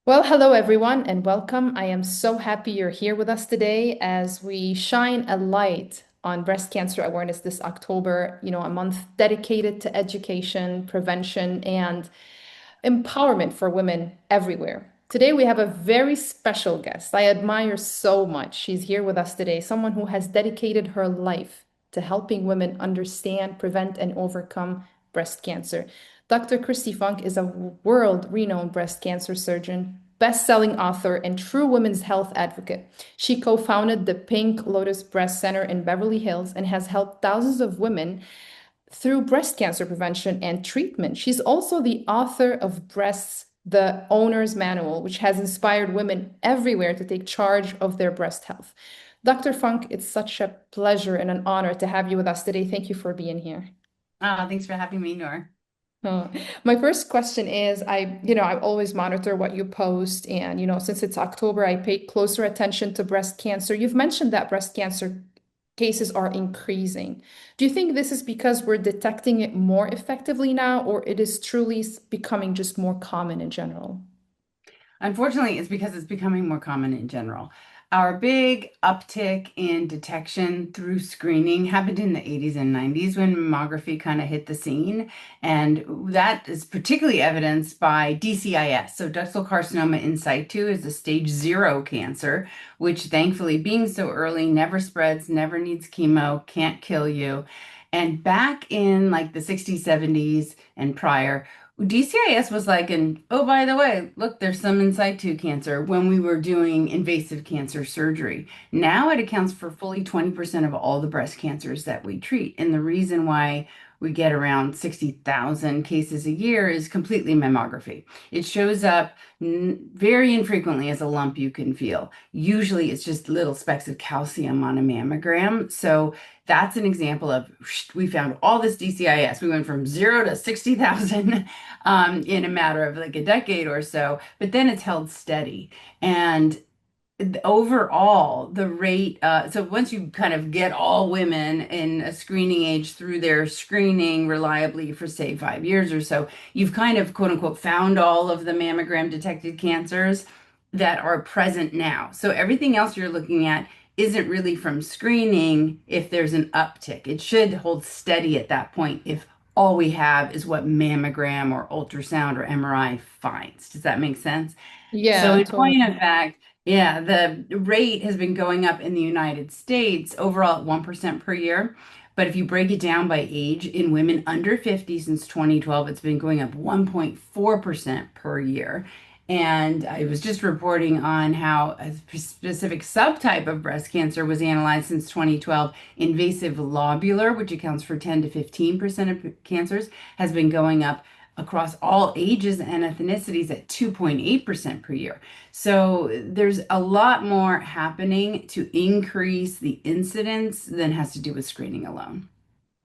Well, hello everyone and welcome. I am so happy you're here with us today as we shine a light on breast cancer awareness this October, a month dedicated to education, prevention, and empowerment for women everywhere. Today we have a very special guest I admire so much. She's here with us today, someone who has dedicated her life to helping women understand, prevent, and overcome breast cancer. Dr. Kristi Funk is a world-renowned breast cancer surgeon, best-selling author, and true women's health advocate. She co-founded the Pink Lotus Breast Center in Beverly Hills and has helped thousands of women through breast cancer prevention and treatment. She's also the author of Breasts, the Owner's Manual, which has inspired women everywhere to take charge of their breast health. Dr. Funk, it's such a pleasure and an honor to have you with us today. Thank you for being here. Thanks for having me, Noor. Uh, my first question is I always monitor what you post and since it's October I pay closer attention to breast cancer. You've mentioned that breast cancer cases are increasing. Do you think this is because we're detecting it more effectively now, or it is truly becoming just more common in general? Unfortunately, it's because it's becoming more common in general. Our big uptick in detection through screening happened in the 80s and 90s when mammography kind of hit the scene. And that is particularly evidenced by DCIS. So, ductal carcinoma in situ is a stage 0 cancer, which thankfully, being so early, never spreads, never needs chemo, can't kill you. And back in like the 60s, 70s, and prior, DCIS was like, and oh, by the way, look, there's some in situ cancer when we were doing invasive cancer surgery. Now it accounts for fully 20% of all the breast cancers that we treat. And the reason why we get around 60,000 cases a year is completely mammography. It shows up very infrequently as a lump you can feel. Usually it's just little specks of calcium on a mammogram. So that's an example of we found all this DCIS. We went from 0 to 60,000 in a matter of like a decade or so, but then it's held steady. And overall, the rate, so once you kind of get all women in a screening age through their screening reliably for, say, 5 years or so, you've kind of, quote unquote, found all of the mammogram detected cancers that are present now. So everything else you're looking at isn't really from screening if there's an uptick. It should hold steady at that point if all we have is what mammogram or ultrasound or MRI finds. Does that make sense? So, Yeah, in point of totally. fact, yeah, the rate has been going up in the United States overall at 1% per year. But if you break it down by age, in women under 50 since 2012, it's been going up 1.4% per year. And I was just reporting on how a specific subtype of breast cancer was analyzed since 2012. Invasive lobular, which accounts for 10 to 15% of cancers, has been going up across all ages and ethnicities at 2.8% per year. So there's a lot more happening to increase the incidence than has to do with screening alone.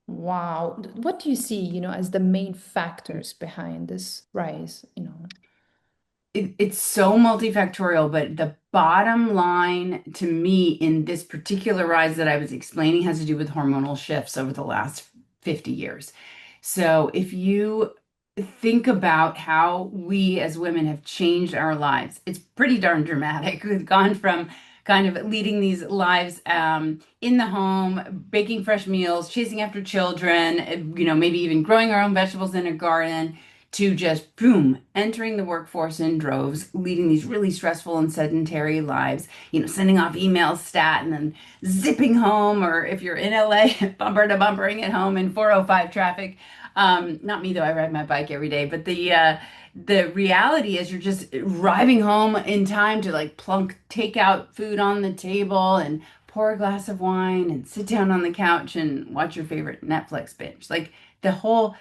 Wow. What do you see, as the main factors behind this rise? It's so multifactorial, but the bottom line to me in this particular rise that I was explaining has to do with hormonal shifts over the last 50 years. So if you think about how we as women have changed our lives, it's pretty darn dramatic. We've gone from kind of leading these lives in the home, baking fresh meals, chasing after children, maybe even growing our own vegetables in a garden, to just boom, entering the workforce in droves, leading these really stressful and sedentary lives, sending off emails stat and then zipping home, or if you're in LA, bumper to bumpering at home in 405 traffic. Not me though, I ride my bike every day, but the reality is you're just arriving home in time to like plunk takeout food on the table and pour a glass of wine and sit down on the couch and watch your favorite Netflix binge. Like the whole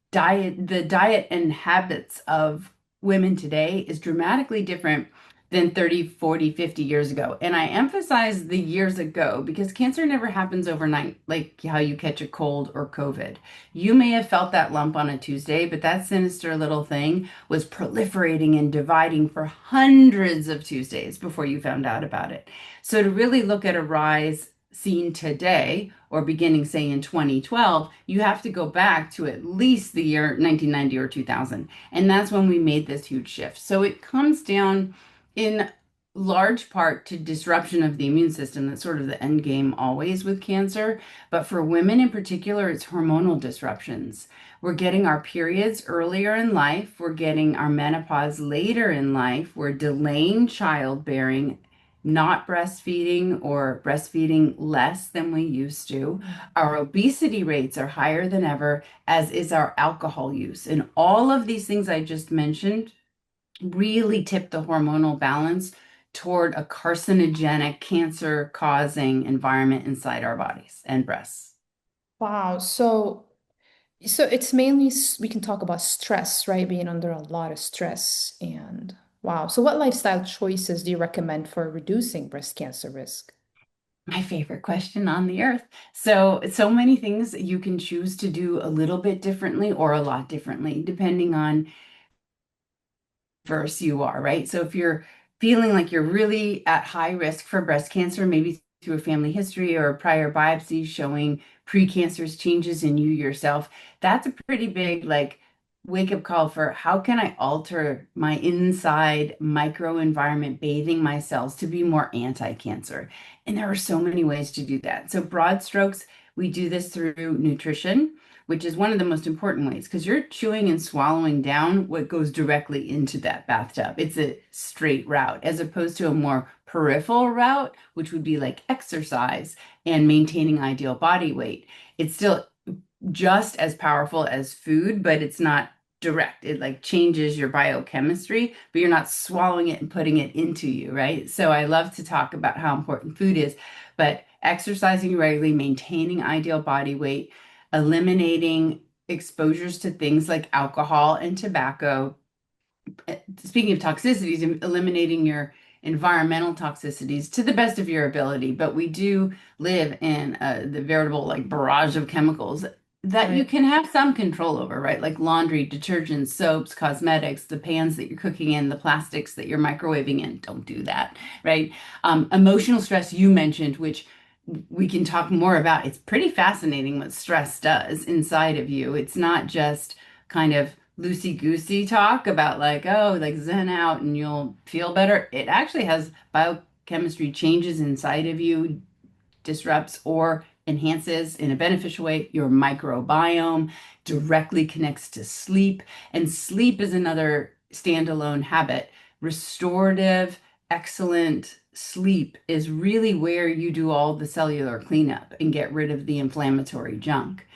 the diet and habits of women today is dramatically different than 30, 40, 50 years ago. And I emphasize the years ago because cancer never happens overnight, like how you catch a cold or COVID. You may have felt that lump on a Tuesday, but that sinister little thing was proliferating and dividing for hundreds of Tuesdays before you found out about it. So to really look at a rise seen today or beginning, say, in 2012, you have to go back to at least the year 1990 or 2000. And that's when we made this huge shift. So it comes down in large part to disruption of the immune system. That's sort of the end game always with cancer. But for women in particular, it's hormonal disruptions. We're getting our periods earlier in life. We're getting our menopause later in life. We're delaying childbearing, not breastfeeding or breastfeeding less than we used to. Our obesity rates are higher than ever, as is our alcohol use. And all of these things I just mentioned really tip the hormonal balance toward a carcinogenic, cancer-causing environment inside our bodies and breasts. Wow. So it's mainly we can talk about stress, right? Being under a lot of stress. And wow. So what lifestyle choices do you recommend for reducing breast cancer risk? My favorite question on the earth. So many things you can choose to do a little bit differently or a lot differently, depending on verse you are, right? So if you're feeling like you're really at high risk for breast cancer, maybe through a family history or a prior biopsy showing precancerous changes in you yourself, that's a pretty big like wake up call for how can I alter my inside microenvironment, bathing my cells to be more anti-cancer. And there are so many ways to do that. So broad strokes, we do this through nutrition, which is one of the most important ways because you're chewing and swallowing down what goes directly into that bathtub. It's a straight route as opposed to a more peripheral route, which would be like exercise and maintaining ideal body weight. It's still just as powerful as food, but it's not direct. It like changes your biochemistry, but you're not swallowing it and putting it into you, right? So I love to talk about how important food is, but exercising regularly, maintaining ideal body weight, eliminating exposures to things like alcohol and tobacco. Speaking of toxicities, eliminating your environmental toxicities to the best of your ability. But we do live in the veritable like barrage of chemicals that you Right. can have some control over, right? Like laundry, detergents, soaps, cosmetics, the pans that you're cooking in, the plastics that you're microwaving in. Don't do that, right? Emotional stress you mentioned, which we can talk more about. It's pretty fascinating what stress does inside of you. It's not just kind of loosey-goosey talk about like, oh, like zen out and you'll feel better. It actually has biochemistry changes inside of you, disrupts or enhances in a beneficial way your microbiome, directly connects to sleep. And sleep is another standalone habit. Restorative, excellent sleep is really where you do all the cellular cleanup and get rid of the inflammatory junk.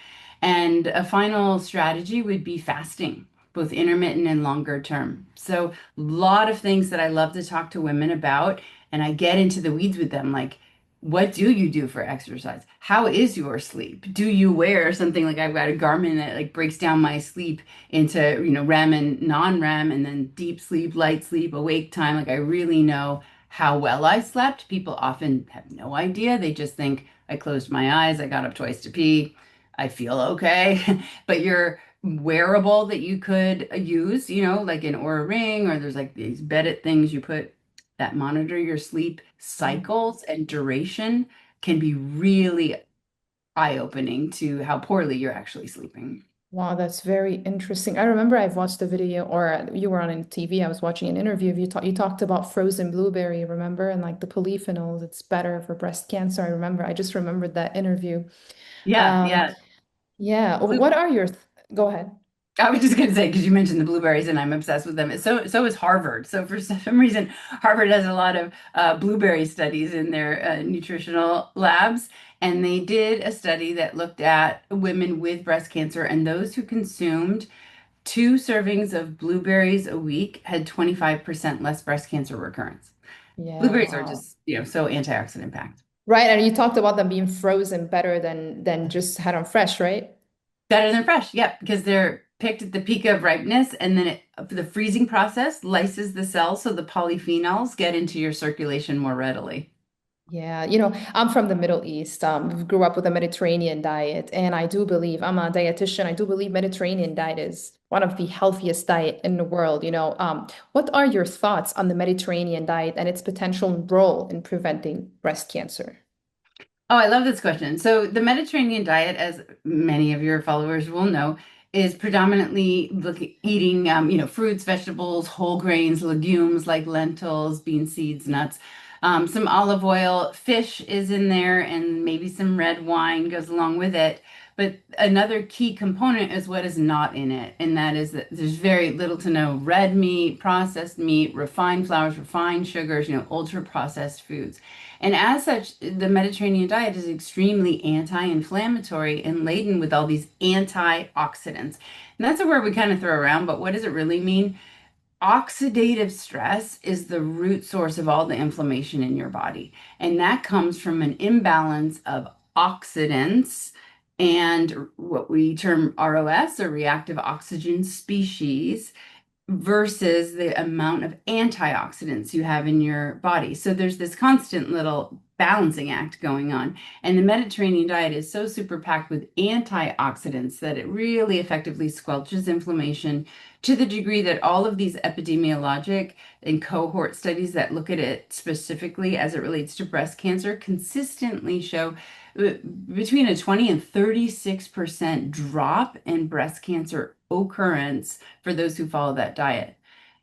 And a final strategy would be fasting, both intermittent and longer term. So, a lot of things that I love to talk to women about, and I get into the weeds with them like, what do you do for exercise? How is your sleep? Do you wear something like I've got a Garmin that like breaks down my sleep into, REM and non-REM and then deep sleep, light sleep, awake time. Like I really know how well I slept. People often have no idea. They just think I closed my eyes, I got up twice to pee, I feel okay. But your wearable that you could use, like an Oura ring, or there's like these bedded things you put that monitor your sleep cycles and duration can be really eye-opening to how poorly you're actually sleeping. Wow, that's very interesting. I remember I've watched a video, or you were on TV. I was watching an interview of you. You talked about frozen blueberry, remember? And like the polyphenols, it's better for breast cancer. I remember. I just remembered that interview. Yeah, Um, yeah. yeah. Blue What are your go ahead. I was just gonna say because you mentioned the blueberries and I'm obsessed with them. So is Harvard. So for some reason, Harvard has a lot of blueberry studies in their nutritional labs, and they did a study that looked at women with breast cancer and those who consumed 2 servings of blueberries a week had 25% less breast cancer recurrence. Yeah, Blueberries are wow. just, so antioxidant packed. Right, and you talked about them being frozen better than just had them fresh, right? Better than fresh, yep, because they're picked at the peak of ripeness, and then the freezing process lyses the cells so the polyphenols get into your circulation more readily. Yeah, I'm from the Middle East. Grew up with a Mediterranean diet, and I do believe I'm a dietitian. I do believe Mediterranean diet is one of the healthiest diet in the world. What are your thoughts on the Mediterranean diet and its potential role in preventing breast cancer? Oh, I love this question. So, the Mediterranean diet, as many of your followers will know, is predominantly eating, fruits, vegetables, whole grains, legumes like lentils, bean seeds, nuts, some olive oil, fish is in there, and maybe some red wine goes along with it. But another key component is what is not in it, and that is that there's very little to no red meat, refined flours, refined sugars, ultra processed foods. And as such, the Mediterranean diet is extremely anti-inflammatory and laden with all these antioxidants. And that's a word we kind of throw around, but what does it really mean? Oxidative stress is the root source of all the inflammation in your body. And that comes from an imbalance of oxidants and what we term ROS or reactive oxygen species versus the amount of antioxidants you have in your body. So there's this constant little balancing act going on. And the Mediterranean diet is so super packed with antioxidants that it really effectively squelches inflammation to the degree that all of these epidemiologic and cohort studies that look at it specifically as it relates to breast cancer consistently show between a 20 and 36% drop in breast cancer occurrence for those who follow that diet.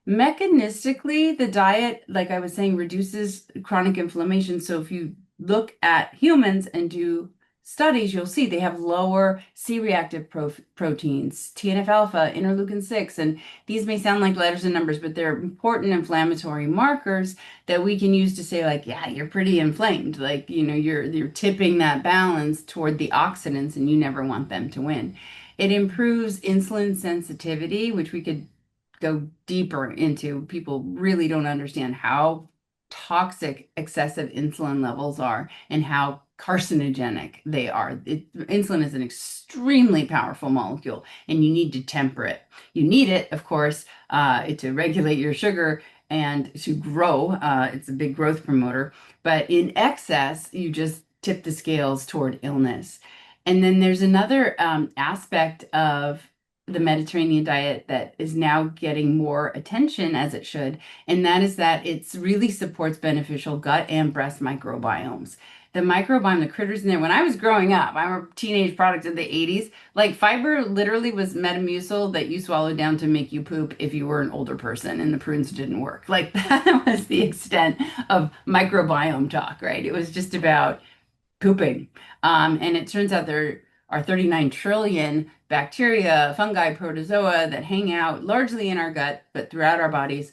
Mechanistically, the diet, like I was saying, reduces chronic inflammation. So if you look at humans and do studies, you'll see they have lower C-reactive proteins, TNF alpha, interleukin 6, and these may sound like letters and numbers, but they're important inflammatory markers that we can use to say like, yeah, you're pretty inflamed. Like, you're tipping that balance toward the oxidants and you never want them to win. It improves insulin sensitivity, which we could go deeper into. People really don't understand how toxic excessive insulin levels are and how carcinogenic they are. Insulin is an extremely powerful molecule, and you need to temper it. You need it, of course, to regulate your sugar and to grow. It's a big growth promoter, but in excess, you just tip the scales toward illness. And then there's another aspect of the Mediterranean diet that is now getting more attention as it should, and that is that it really supports beneficial gut and breast microbiomes. The microbiome, the critters in there, when I was growing up, I'm a teenage product of the 80s, like fiber literally was Metamucil that you swallowed down to make you poop if you were an older person and the prunes didn't work. Like that was the extent of microbiome talk, right? It was just about pooping. And it turns out there are 39 trillion bacteria, fungi, protozoa that hang out largely in our gut, but throughout our bodies.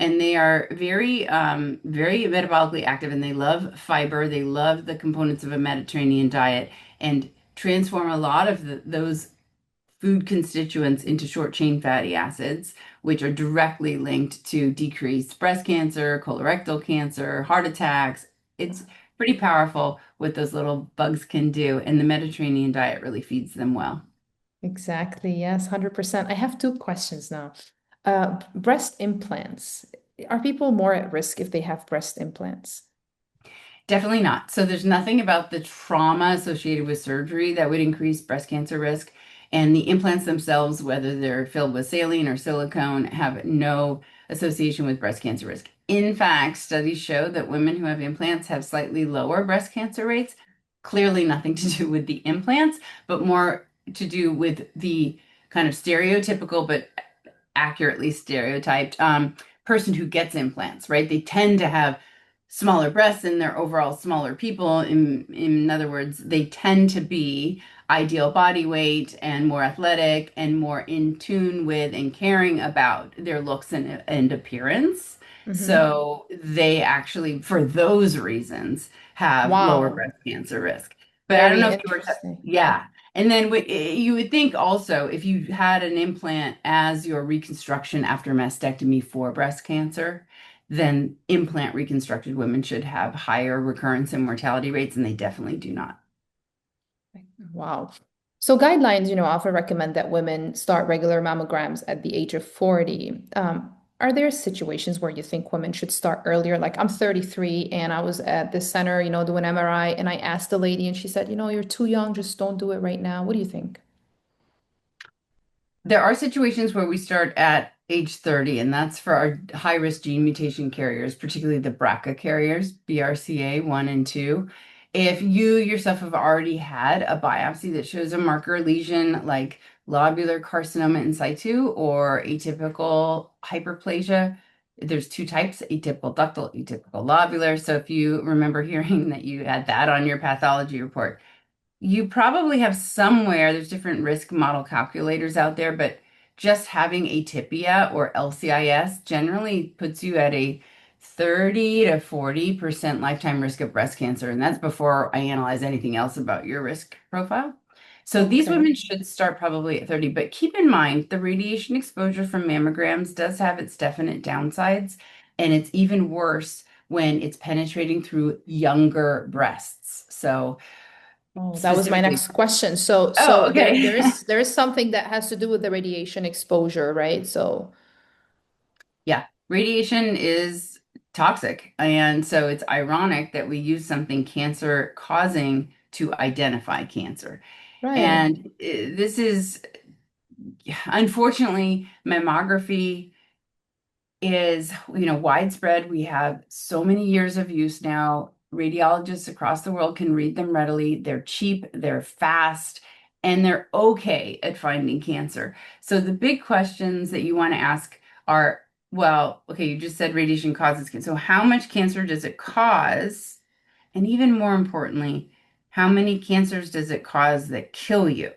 And they are very metabolically active and they love fiber. They love the components of a Mediterranean diet and transform a lot of those food constituents into short chain fatty acids, which are directly linked to decreased breast cancer, colorectal cancer, heart attacks. It's pretty powerful what those little bugs can do, and the Mediterranean diet really feeds them well. Exactly. Yes, 100%. I have two questions now. Breast implants. Are people more at risk if they have breast implants? Definitely not. So there's nothing about the trauma associated with surgery that would increase breast cancer risk. And the implants themselves, whether they're filled with saline or silicone, have no association with breast cancer risk. In fact, studies show that women who have implants have slightly lower breast cancer rates. Clearly nothing to do with the implants, but more to do with the kind of stereotypical but accurately stereotyped person who gets implants, right? They tend to have smaller breasts and they're overall smaller people. In other words, they tend to be ideal body weight and more athletic and more in tune with and caring about their looks and appearance. Hmm. So they actually, for those reasons, have lower Wow. breast cancer risk. But I don't Very know if you were, interesting. yeah. And then you would think also if you had an implant as your reconstruction after mastectomy for breast cancer, then implant reconstructed women should have higher recurrence and mortality rates, and they definitely do not. Wow. So guidelines, often recommend that women start regular mammograms at the age of 40. Are there situations where you think women should start earlier? Like I'm 33 and I was at the center, doing MRI, and I asked the lady and she said, you're too young, just don't do it right now. What do you think? There are situations where we start at age 30, and that's for our high-risk gene mutation carriers, particularly the BRCA carriers, BRCA1 and 2. If you yourself have already had a biopsy that shows a marker lesion like lobular carcinoma in situ or atypical hyperplasia, there's two types, atypical ductal, atypical lobular. So if you remember hearing that you had that on your pathology report, you probably have somewhere, there's different risk model calculators out there, but just having atypia or LCIS generally puts you at a 30 to 40% lifetime risk of breast cancer. And that's before I analyze anything else about your risk profile. So these Okay. women should start probably at 30, but keep in mind the radiation exposure from mammograms does have its definite downsides, and it's even worse when it's penetrating through younger breasts. So Oh, that was my specifically. next question. So, Oh, so there, there okay. is there is something that has to do with the radiation exposure, right? So, Yeah, radiation is toxic. And so it's ironic that we use something cancer causing to identify cancer. right. And this is, unfortunately, mammography is, widespread. We have so many years of use now. Radiologists across the world can read them readily. They're cheap, they're fast, and they're okay at finding cancer. So the big questions that you want to ask are, well, okay, you just said radiation causes cancer. So how much cancer does it cause? And even more importantly, how many cancers does it cause that kill you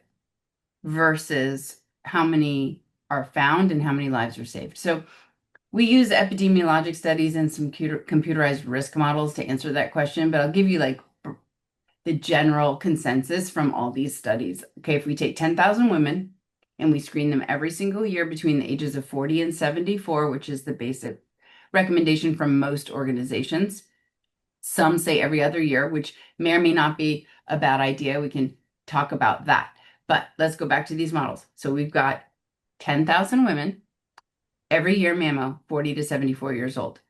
versus how many are found and how many lives are saved? So we use epidemiologic studies and some computerized risk models to answer that question, but I'll give you like the general consensus from all these studies. Okay, if we take 10,000 women and we screen them every single year between the ages of 40 and 74, which is the basic recommendation from most organizations. Some say every other year, which may or may not be a bad idea. We can talk about that. But let's go back to these models. So we've got 10,000 women every year, mammo, 40 to 74 years old.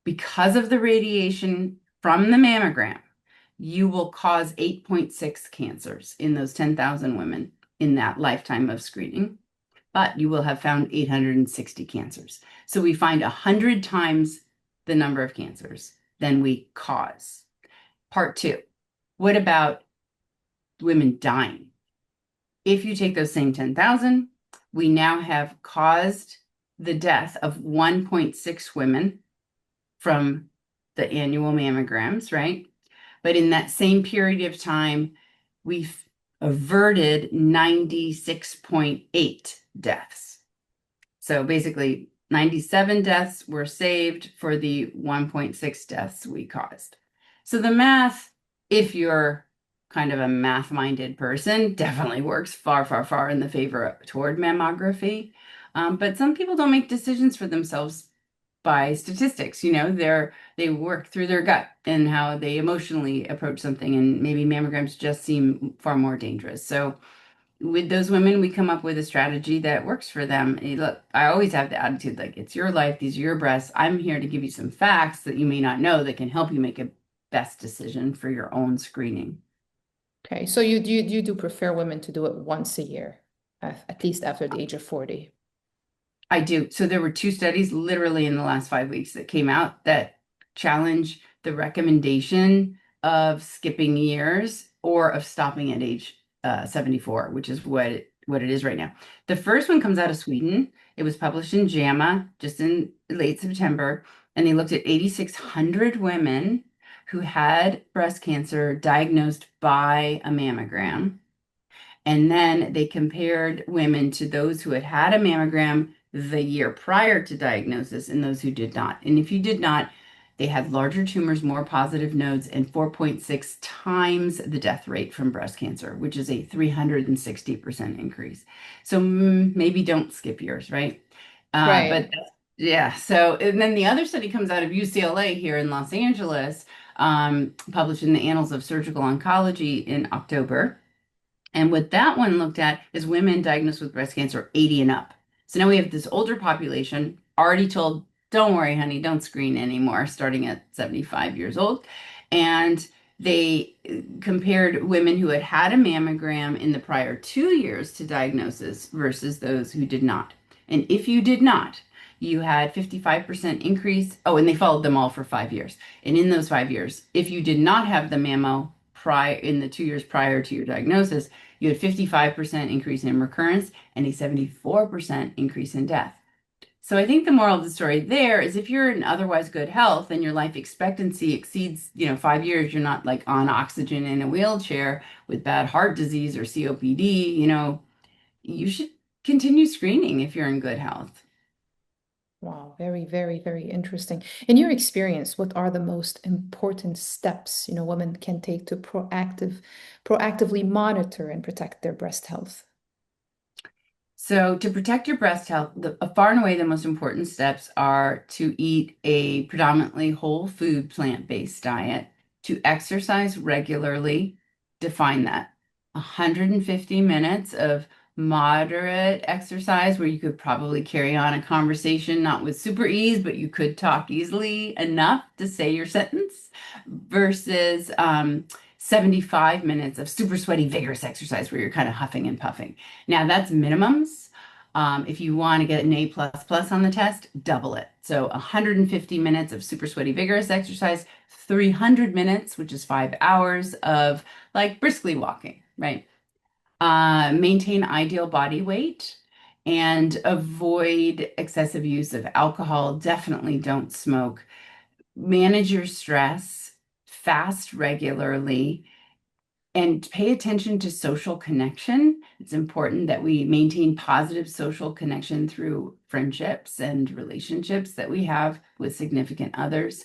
Because of the radiation from the mammogram, you will cause 8.6 cancers in those 10,000 women in that lifetime of screening, but you will have found 860 cancers. So we find 100 times the number of cancers than we cause. Part two, what about women dying? If you take those same 10,000, we now have caused the death of 1.6 women from the annual mammograms, right? But in that same period of time, we've averted 96.8 deaths. So basically, 97 deaths were saved for the 1.6 deaths we caused. So the math, if you're kind of a math-minded person, definitely works far, far, far in the favor toward mammography. But some people don't make decisions for themselves by statistics. They work through their gut and how they emotionally approach something, and maybe mammograms just seem far more dangerous. So with those women, we come up with a strategy that works for them. Hey, look, I always have the attitude like it's your life, these are your breasts. I'm here to give you some facts that you may not know that can help you make a best decision for your own screening. Okay. So you do prefer women to do it once a year, at least after the age of 40. I do. So there were two studies literally in the last 5 weeks that came out that challenge the recommendation of skipping years or of stopping at age 74, which is what it is right now. The first one comes out of Sweden. It was published in JAMA just in late September, and they looked at 8,600 women who had breast cancer diagnosed by a mammogram. And then they compared women to those who had had a mammogram the year prior to diagnosis and those who did not. And if you did not, they had larger tumors, more positive nodes, and 4.6 times the death rate from breast cancer, which is a 360% increase. So maybe don't skip yours, right? But Right. yeah. So, and then the other study comes out of UCLA here in Los Angeles, published in the Annals of Surgical Oncology in October. And what that one looked at is women diagnosed with breast cancer 80 and up. So now we have this older population already told, don't worry, honey, don't screen anymore, starting at 75 years old. And they compared women who had had a mammogram in the prior 2 years to diagnosis versus those who did not. And if you did not, you had 55% increase. Oh, and they followed them all for 5 years. And in those 5 years, if you did not have the mammo prior in the 2 years prior to your diagnosis, you had 55% increase in recurrence and a 74% increase in death. So I think the moral of the story there is if you're in otherwise good health and your life expectancy exceeds, 5 years, you're not like on oxygen in a wheelchair with bad heart disease or COPD, you should continue screening if you're in good health. Wow, very, very, very interesting. In your experience, what are the most important steps, women can take to proactively monitor and protect their breast health? So, to protect your breast health, far and away the most important steps are to eat a predominantly whole food, plant-based diet, to exercise regularly, define that 150 minutes of moderate exercise where you could probably carry on a conversation, not with super ease, but you could talk easily enough to say your sentence, versus 75 minutes of super sweaty, vigorous exercise where you're kind of huffing and puffing. Now that's minimums. If you want to get an A plus plus on the test, double it. So 150 minutes of super sweaty, vigorous exercise, 300 minutes, which is 5 hours of like briskly walking, right? Maintain ideal body weight and avoid excessive use of alcohol. Definitely don't smoke. Manage your stress, fast regularly, and pay attention to social connection. It's important that we maintain positive social connection through friendships and relationships that we have with significant others.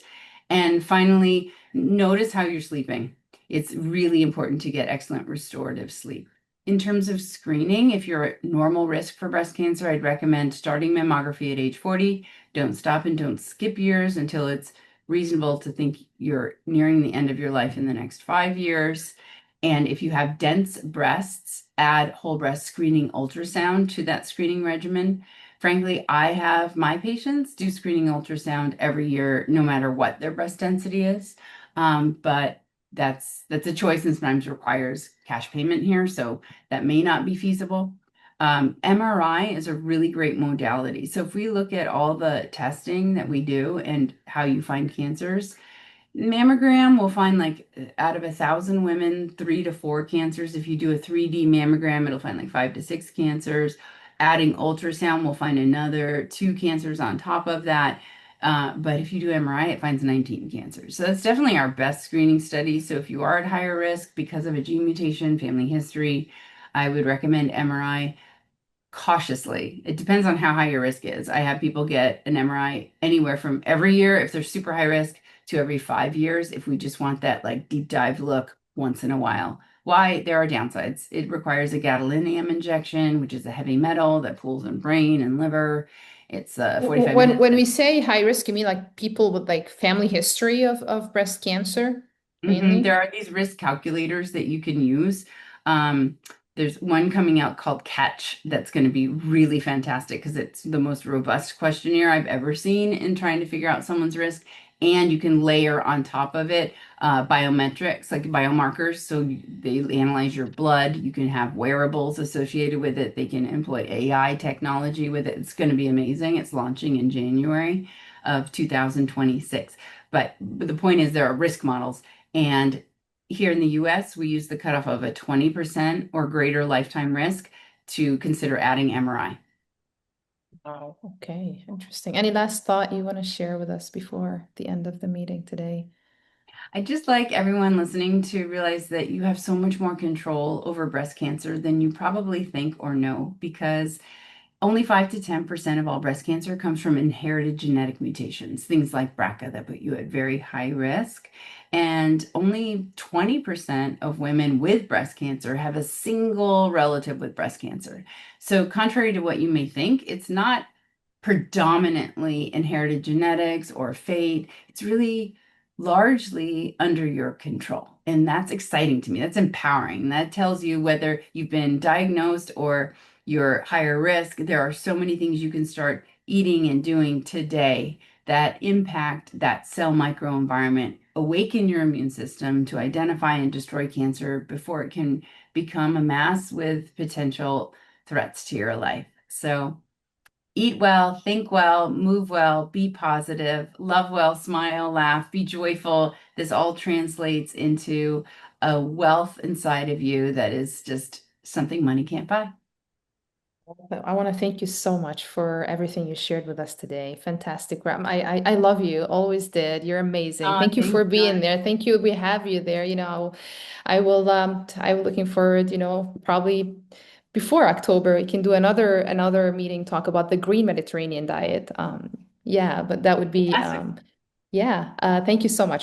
And finally, notice how you're sleeping. It's really important to get excellent restorative sleep. In terms of screening, if you're at normal risk for breast cancer, I'd recommend starting mammography at age 40. Don't stop and don't skip years until it's reasonable to think you're nearing the end of your life in the next 5 years. And if you have dense breasts, add whole breast screening ultrasound to that screening regimen. Frankly, I have my patients do screening ultrasound every year, no matter what their breast density is. But that's a choice and sometimes requires cash payment here, so that may not be feasible. MRI is a really great modality. So if we look at all the testing that we do and how you find cancers, mammogram will find like out of 1,000 women, 3 to 4 cancers. If you do a 3D mammogram, it'll find like 5 to 6 cancers. Adding ultrasound will find another 2 cancers on top of that. But if you do MRI, it finds 19 cancers. So that's definitely our best screening study. So if you are at higher risk because of a gene mutation, family history, I would recommend MRI cautiously. It depends on how high your risk is. I have people get an MRI anywhere from every year if they're super high risk to every 5 years if we just want that like deep dive look once in a while. Why? There are downsides. It requires a gadolinium injection, which is a heavy metal that pools in brain and liver. It's 45 minutes. When we say high risk, you mean like people with like family history of breast cancer There mainly? are these risk calculators that you can use. Um, there's one coming out called Catch that's going to be really fantastic because it's the most robust questionnaire I've ever seen in trying to figure out someone's risk. And you can layer on top of it biometrics, like biomarkers. So they analyze your blood. You can have wearables associated with it. They can employ AI technology with it. It's going to be amazing. It's launching in January of 2026. But the point is, there are risk models. And here in the US, we use the cutoff of a 20% or greater lifetime risk to consider adding MRI. Wow. Okay, interesting. Any last thought you want to share with us before the end of the meeting today? I'd just like everyone listening to realize that you have so much more control over breast cancer than you probably think or know, because only 5 to 10% of all breast cancer comes from inherited genetic mutations, things like BRCA that put you at very high risk. And only 20% of women with breast cancer have a single relative with breast cancer. So, contrary to what you may think, it's not predominantly inherited genetics or fate. It's really largely under your control. And that's exciting to me. That's empowering. That tells you whether you've been diagnosed or you're higher risk. There are so many things you can start eating and doing today that impact that cell microenvironment, awaken your immune system to identify and destroy cancer before it can become a mass with potential threats to your life. So Eat well, think well, move well, be positive, love well, smile, laugh, be joyful. This all translates into a wealth inside of you that is just something money can't buy. I want to thank you so much for everything you shared with us today. Fantastic, Ram. I love you. Always did. You're amazing. Oh, Thank you for thank being there. Thank you. We have you there. I'm looking forward, probably before October, we can do another meeting, talk about the green Mediterranean diet. Yeah, but that would be you. yeah. Thank you so much.